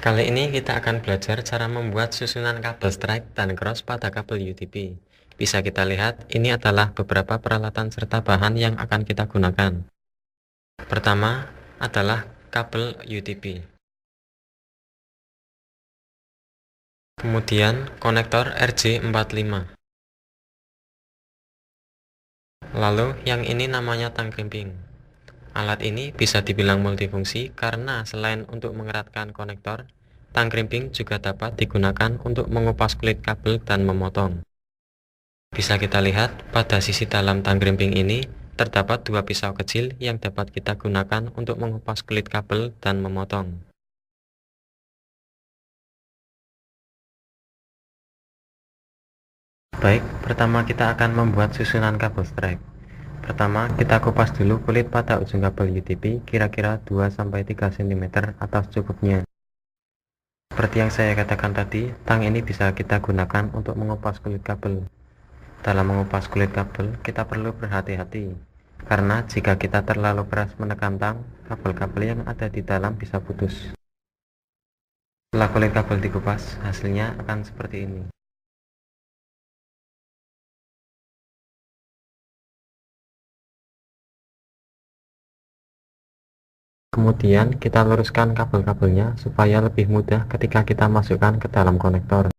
Kali ini kita akan belajar cara membuat susunan kabel strike dan cross pada kabel UTP. Bisa kita lihat, ini adalah beberapa peralatan serta bahan yang akan kita gunakan. Pertama adalah kabel UTP. Kemudian konektor RJ45. Lalu yang ini namanya tang krimping. Alat ini bisa dibilang multifungsi karena selain untuk mengeratkan konektor, tang krimping juga dapat digunakan untuk mengupas kulit kabel dan memotong. Bisa kita lihat pada sisi dalam tang krimping ini terdapat dua pisau kecil yang dapat kita gunakan untuk mengupas kulit kabel dan memotong. Baik, pertama kita akan membuat susunan kabel strike. Pertama, kita kupas dulu kulit pada ujung kabel UTP kira-kira 2-3 cm atau secukupnya. Seperti yang saya katakan tadi, tang ini bisa kita gunakan untuk mengupas kulit kabel. Dalam mengupas kulit kabel, kita perlu berhati-hati, karena jika kita terlalu keras menekan tang, kabel-kabel yang ada di dalam bisa putus. Setelah kulit kabel dikupas, hasilnya akan seperti ini. Kemudian kita luruskan kabel-kabelnya supaya lebih mudah ketika kita masukkan ke dalam konektor.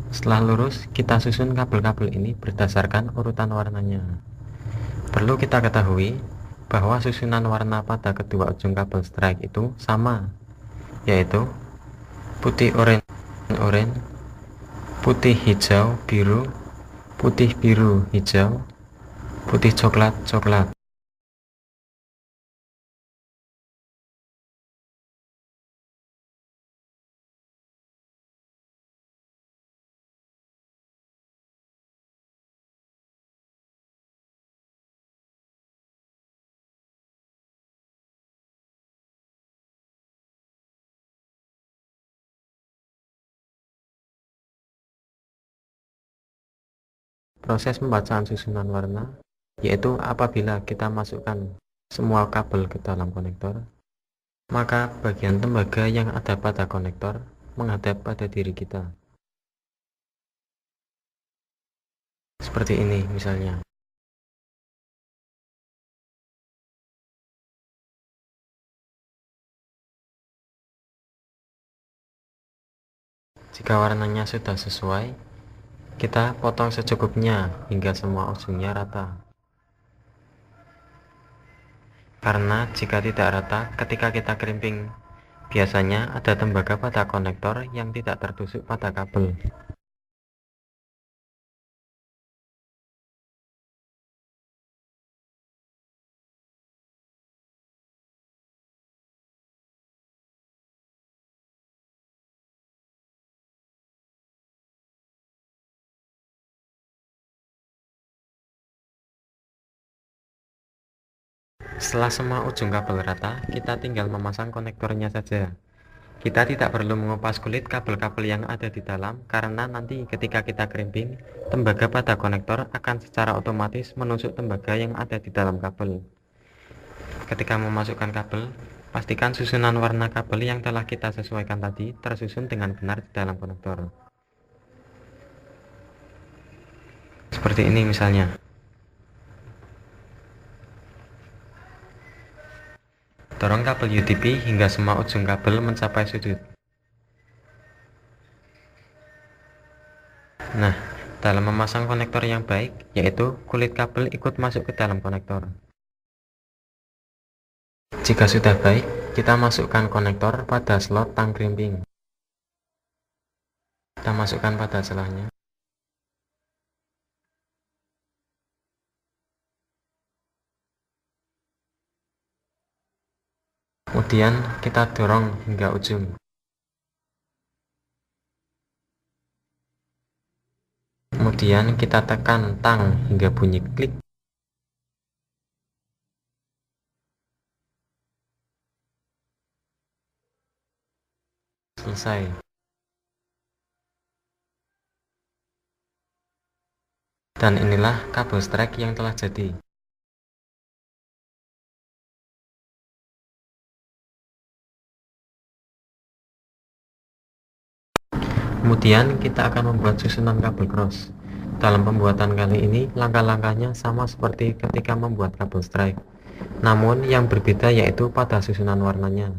Setelah lurus, kita susun kabel-kabel ini berdasarkan urutan warnanya. Perlu kita ketahui bahwa susunan warna pada kedua ujung kabel strike itu sama, yaitu putih oranye, putih hijau biru, putih biru hijau, putih coklat coklat. Proses pembacaan susunan warna yaitu apabila kita masukkan semua kabel ke dalam konektor, maka bagian tembaga yang ada pada konektor menghadap pada diri kita. Seperti ini misalnya. Jika warnanya sudah sesuai, kita potong secukupnya hingga semua ujungnya rata. Karena jika tidak rata, ketika kita krimping, biasanya ada tembaga pada konektor yang tidak tertusuk pada kabel. Setelah semua ujung kabel rata, kita tinggal memasang konektornya saja. Kita tidak perlu mengupas kulit kabel-kabel yang ada di dalam, karena nanti ketika kita krimping, tembaga pada konektor akan secara otomatis menusuk tembaga yang ada di dalam kabel. Ketika memasukkan kabel, pastikan susunan warna kabel yang telah kita sesuaikan tadi tersusun dengan benar di dalam konektor. Seperti ini misalnya. Dorong kabel UTP hingga semua ujung kabel mencapai sudut. Nah, dalam memasang konektor yang baik, yaitu kulit kabel ikut masuk ke dalam konektor. Jika sudah baik, kita masukkan konektor pada slot tang krimping. Kita masukkan pada celahnya. Kemudian kita dorong hingga ujung. Kemudian kita tekan tang hingga bunyi klik. Selesai. Dan inilah kabel strike yang telah jadi. Kemudian kita akan membuat susunan kabel cross. Dalam pembuatan kali ini, langkah-langkahnya sama seperti ketika membuat kabel strike. Namun yang berbeda yaitu pada susunan warnanya.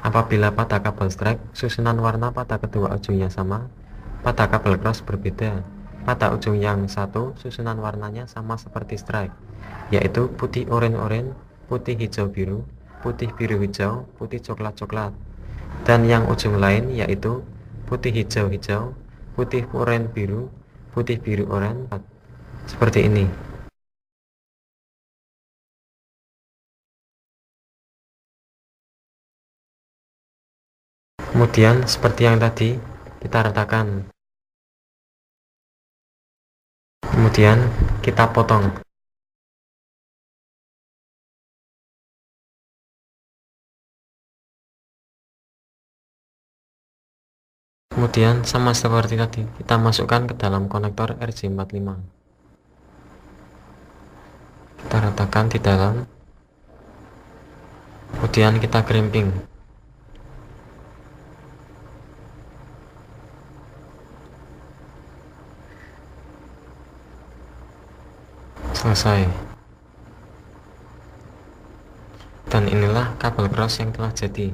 Apabila pada kabel strike, susunan warna pada kedua ujungnya sama, pada kabel cross berbeda. Pada ujung yang satu, susunan warnanya sama seperti strike, yaitu putih oranye-oranye, putih hijau-biru, putih biru-hijau, putih coklat-coklat. Dan yang ujung lain yaitu putih hijau-hijau, putih oranye biru, putih biru oranye, seperti ini. Kemudian seperti yang tadi, kita ratakan. Kemudian kita potong. Kemudian sama seperti tadi, kita masukkan ke dalam konektor RJ45. Kita ratakan di dalam. Kemudian kita crimping. Selesai. Dan inilah kabel cross yang telah jadi.